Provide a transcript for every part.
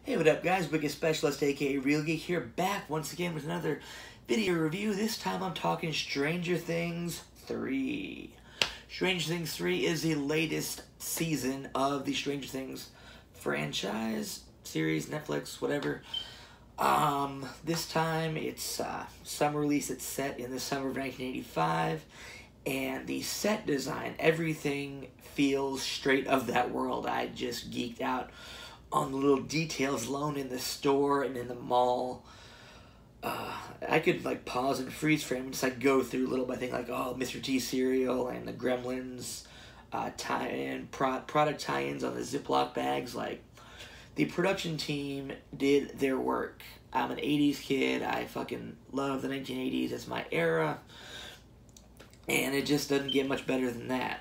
Hey, what up guys, Wicked Specialist aka Real Geek here, back once again with another video review. This time I'm talking Stranger Things 3. Stranger Things 3 is the latest season of the Stranger Things franchise, series, Netflix, whatever. This time it's summer release. It's set in the summer of 1985, and the set design, everything feels straight of that world. I just geeked out on the little details alone in the store and in the mall. I could like pause and freeze frame and just like go through little by thing, like Mr. T cereal and the Gremlins product tie-ins on the Ziploc bags. Like, the production team did their work. I'm an 80s kid. I fucking love the 1980s. It's my era, and it just doesn't get much better than that.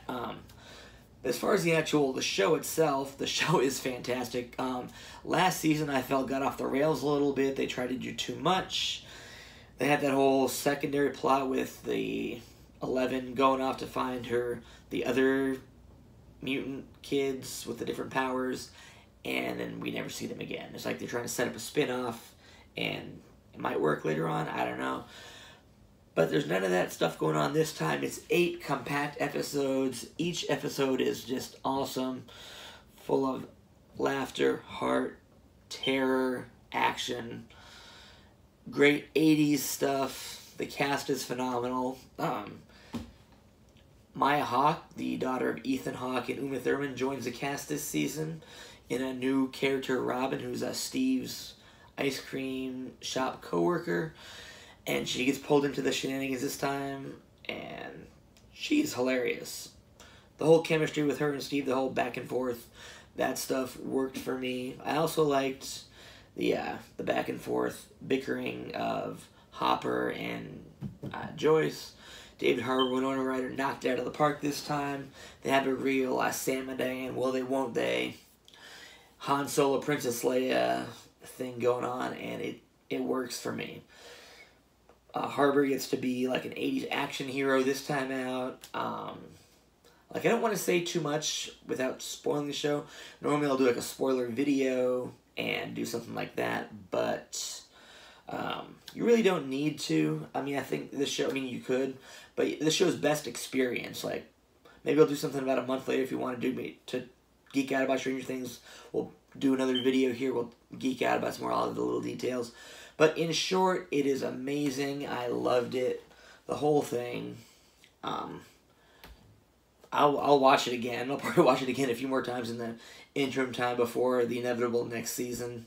As far as the show itself, the show is fantastic. Last season I felt got off the rails a little bit. They tried to do too much. They had that whole secondary plot with the 11 going off to find the other mutant kids with the different powers, and then we never see them again. It's like they're trying to set up a spin-off, and it might work later on, I don't know. But there's none of that stuff going on this time. It's 8 compact episodes. Each episode is just awesome, full of laughter, heart, terror, action, great 80s stuff. The cast is phenomenal. Maya Hawke, the daughter of Ethan Hawke and Uma Thurman, joins the cast this season in a new character, Robin, who's Steve's ice cream shop co-worker. And she gets pulled into the shenanigans this time, and she's hilarious. The whole chemistry with her and Steve, the whole back and forth, that stuff worked for me. I also liked the back and forth bickering of Hopper and Joyce. David Harbour, Winona Ryder knocked it out of the park this time. They have a real Sam and Diane, will they, won't they, Han Solo, Princess Leia thing going on, and it works for me. Harbour gets to be like an 80s action hero this time out. I don't want to say too much without spoiling the show. Normally I'll do like a spoiler video and do something like that, but you really don't need to. I mean, I think this show, you could, but this show's best experience. Like, maybe I'll do something about a month later if you want to geek out about Stranger Things. We'll do another video here. We'll geek out about some more of the little details. But in short, it is amazing. I loved it. The whole thing. I'll watch it again. I'll probably watch it again a few more times in the interim time before the inevitable next season.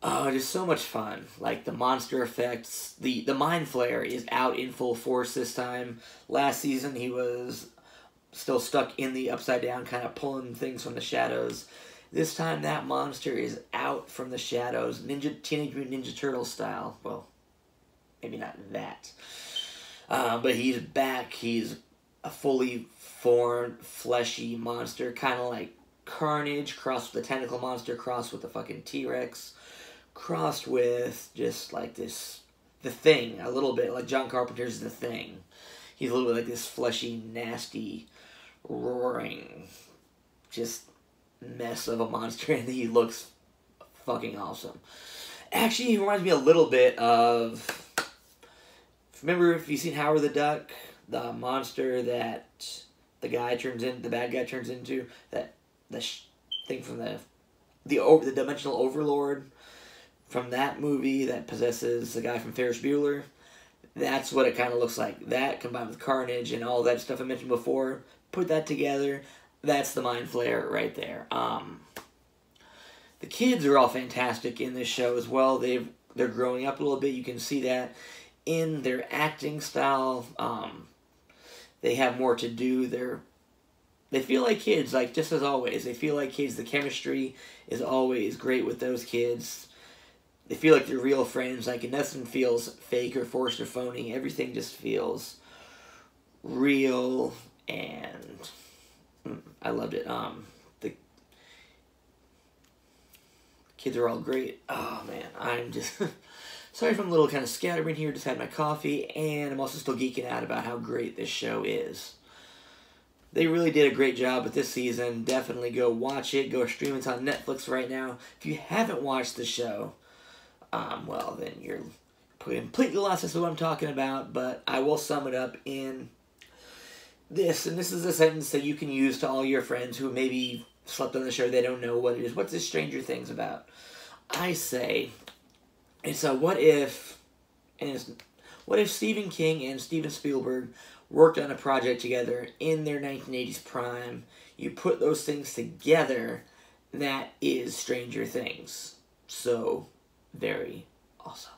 Oh, it is so much fun. Like, the monster effects. The Mind Flayer is out in full force this time. Last season, he was still stuck in the Upside Down, kind of pulling things from the shadows. This time, that monster is out from the shadows, Teenage Mutant Ninja Turtle style. Well, maybe not that. But he's back. He's a fully formed, fleshy monster, kind of like Carnage, crossed with the tentacle monster, crossed with the fucking T-Rex, crossed with just like the Thing, a little bit like John Carpenter's The Thing. He's a little bit like this fleshy, nasty, roaring, just mess of a monster, and he looks fucking awesome. Actually, he reminds me a little bit of, remember if you've seen Howard the Duck, the monster that the bad guy turns into, the thing from the dimensional overlord from that movie that possesses the guy from Ferris Bueller. That's what it kind of looks like. That combined with Carnage and all that stuff I mentioned before, put that together. That's the Mind Flayer right there. The kids are all fantastic in this show as well. They're growing up a little bit. You can see that in their acting style. They have more to do. They feel like kids, like just as always. They feel like kids. The chemistry is always great with those kids. They feel like they're real friends. Like, nothing feels fake or forced or phony. Everything just feels real, and I loved it. The kids are all great. Oh, man. I'm just sorry if I'm a little kind of scatterbrained here. Just had my coffee, and I'm also still geeking out about how great this show is. They really did a great job with this season. Definitely go watch it. Go stream it. It's on Netflix right now. If you haven't watched the show, well, then you're completely lost as to what I'm talking about, but I will sum it up in this, and this is a sentence that you can use to all your friends who maybe slept on the show, they don't know what it is. What's this Stranger Things about? I say, it's a what if Stephen King and Steven Spielberg worked on a project together in their 1980s prime. You put those things together, that is Stranger Things. So, very awesome.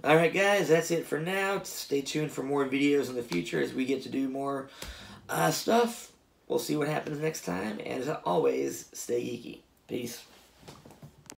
Alright guys, that's it for now. Stay tuned for more videos in the future as we get to do more stuff. We'll see what happens next time. And as always, stay geeky. Peace.